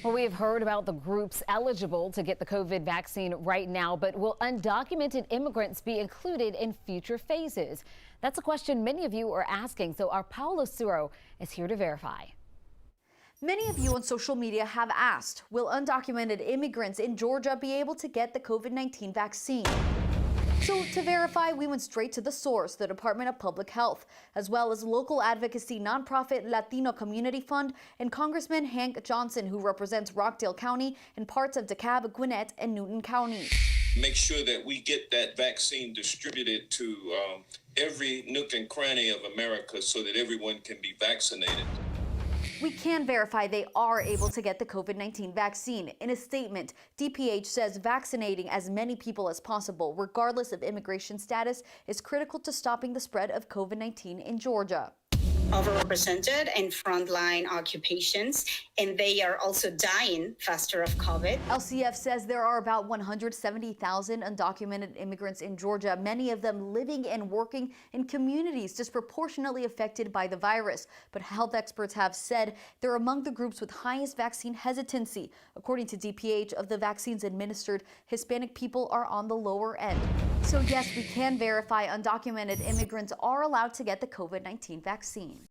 Well, we have heard about the groups eligible to get the COVID vaccine right now, but will undocumented immigrants be included in future phases? That's a question many of you are asking, so our Paolo Suro is here to verify. Many of you on social media have asked, will undocumented immigrants in Georgia be able to get the COVID-19 vaccine? So to verify, we went straight to the source, the Department of Public Health, as well as local advocacy nonprofit Latino Community Fund and Congressman Hank Johnson, who represents Rockdale County and parts of DeKalb, Gwinnett, and Newton County. Make sure that we get that vaccine distributed to every nook and cranny of America so that everyone can be vaccinated. We can verify they are able to get the COVID-19 vaccine. In a statement, DPH says vaccinating as many people as possible, regardless of immigration status, is critical to stopping the spread of COVID-19 in Georgia. Overrepresented in frontline occupations, and they are also dying faster of COVID. LCF says there are about 170,000 undocumented immigrants in Georgia, many of them living and working in communities disproportionately affected by the virus. But health experts have said they're among the groups with highest vaccine hesitancy. According to DPH, of the vaccines administered, Hispanic people are on the lower end. So yes, we can verify undocumented immigrants are allowed to get the COVID-19 vaccine.